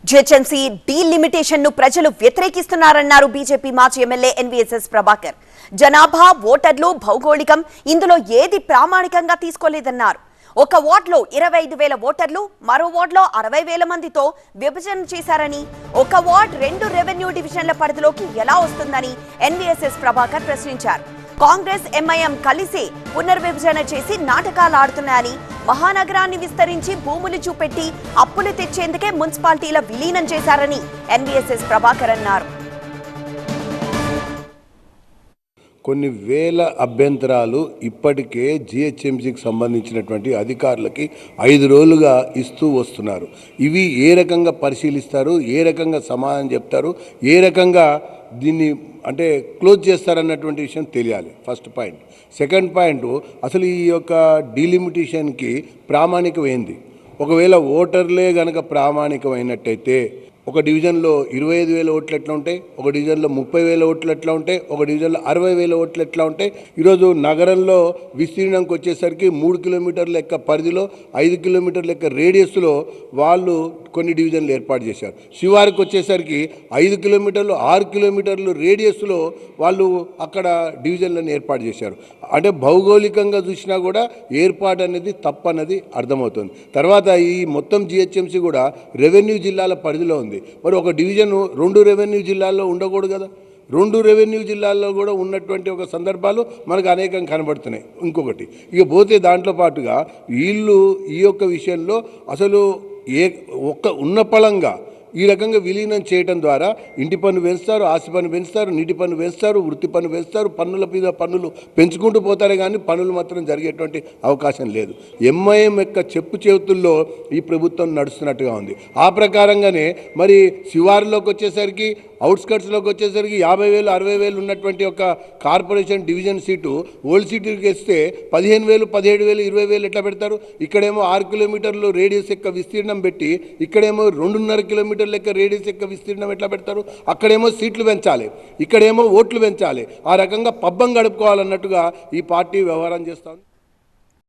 GHMC delimitation ను ప్రజలు వ్యతిరేకిస్తున్నారన్నారు BJP మాజీ ఎమ్మెల్యే ఎన్వీఎస్ఎస్ ప్రభాకర్. జనాభా, ఓటర్లు, భౌగోళికం ఇందులో ఏది ప్రామాణికంగా తీసుకోలేదన్నారు. ఒక వార్డులో 25,000 ఓటర్లు, మరో వార్డులో 60,000 మందితో విభజన చేశారని, ఒక వార్డు 2 రెవెన్యూ డివిజన్ల పరిధిలోకి ఎలా వస్తుందని ఎన్వీఎస్ఎస్ ప్రభాకర్ ప్రశ్నించారు. కాంగ్రెస్, ఎంఐఎం కలిసి పునర్విభజన చేసి నాటకాలు ఆడుతున్నాయని, మహానగరాన్ని విస్తరించి భూములు చూపెట్టి అప్పులు తెచ్చేందుకే మున్సిపాలిటీల విలీనం చేశారని ఎన్వీఎస్ఎస్ ప్రభాకర్ అన్నారు. కొన్ని వేల అభ్యంతరాలు ఇప్పటికే జిహెచ్ఎంసీకి సంబంధించినటువంటి అధికారులకి 5 రోజులుగా ఇస్తూ వస్తున్నారు. ఇవి ఏ రకంగా పరిశీలిస్తారు, ఏ రకంగా సమాధానం చెప్తారు, ఏ రకంగా దీన్ని అంటే క్లోజ్ చేస్తారన్నటువంటి విషయం తెలియాలి. First point. సెకండ్ పాయింట్, అసలు ఈ యొక్క డీలిమిటేషన్కి ప్రామాణికమైంది. ఒకవేళ ఓటర్లే కనుక ప్రామాణికమైనట్టయితే ఒక డివిజన్లో 25,000 ఓట్లు ఎట్లా ఉంటాయి, ఒక డివిజన్లో 30,000 ఓట్లు ఎట్లా ఉంటాయి, ఒక డివిజన్లో 60,000 ఓట్లు ఎట్లా ఉంటాయి. ఈరోజు నగరంలో విస్తీర్ణంకి వచ్చేసరికి 3 కిలోమీటర్ల లెక్క పరిధిలో, 5 కిలోమీటర్ల లెక్క రేడియస్లో వాళ్ళు కొన్ని డివిజన్లు ఏర్పాటు చేశారు. శివారికి వచ్చేసరికి 5 కిలోమీటర్లు, 6 కిలోమీటర్లు రేడియస్లో వాళ్ళు అక్కడ డివిజన్లను ఏర్పాటు చేశారు. అంటే భౌగోళికంగా చూసినా కూడా ఏర్పాటు అనేది తప్పన్నది అర్థమవుతుంది. తర్వాత ఈ మొత్తం జిహెచ్ఎంసీ కూడా రెవెన్యూ జిల్లాల పరిధిలో ఉంది. మరి ఒక డివిజను 2 రెవెన్యూ జిల్లాల్లో ఉండకూడదు కదా. 2 రెవెన్యూ జిల్లాల్లో కూడా ఉన్నటువంటి ఒక సందర్భాలు మనకు అనేకం కనబడుతున్నాయి. ఇంకొకటి ఇక పోతే దాంట్లో పాటుగా వీళ్ళు ఈ యొక్క విషయంలో అసలు ఉన్న పళంగా ఈ రకంగా విలీనం చేయడం ద్వారా ఇంటి పన్ను పెంచుతారు, ఆస్తి పన్ను పెంచుతారు, నీటి పన్ను పెంచుతారు, వృత్తి పన్ను పెంచుతారు, పన్నుల మీద పన్నులు పెంచుకుంటూ పోతారే కానీ పన్నులు మాత్రం జరిగేటువంటి అవకాశం లేదు. ఎంఐఎం యొక్క చెప్పు చేతుల్లో ఈ ప్రభుత్వం నడుస్తున్నట్టుగా ఉంది. ఆ ప్రకారంగానే మరి శివారులోకి వచ్చేసరికి, అవుట్స్కట్స్లోకి వచ్చేసరికి 50,000, 60,000 ఉన్నటువంటి ఒక కార్పొరేషన్ డివిజన్ సీటు ఓల్డ్ సీటుకి వేస్తే 15,000, 17,000, 20,000 ఎట్లా పెడతారు? ఇక్కడేమో 6 కిలోమీటర్లు రేడియస్ యొక్క విస్తీర్ణం పెట్టి, ఇక్కడేమో 2.5 కిలోమీటర్ల లెక్క రేడియస్ యొక్క విస్తీర్ణం ఎట్లా పెడతారు? అక్కడేమో సీట్లు పెంచాలి, ఇక్కడేమో ఓట్లు పెంచాలి. ఆ రకంగా పబ్బం గడుపుకోవాలన్నట్టుగా ఈ పార్టీ వ్యవహారం చేస్తాం.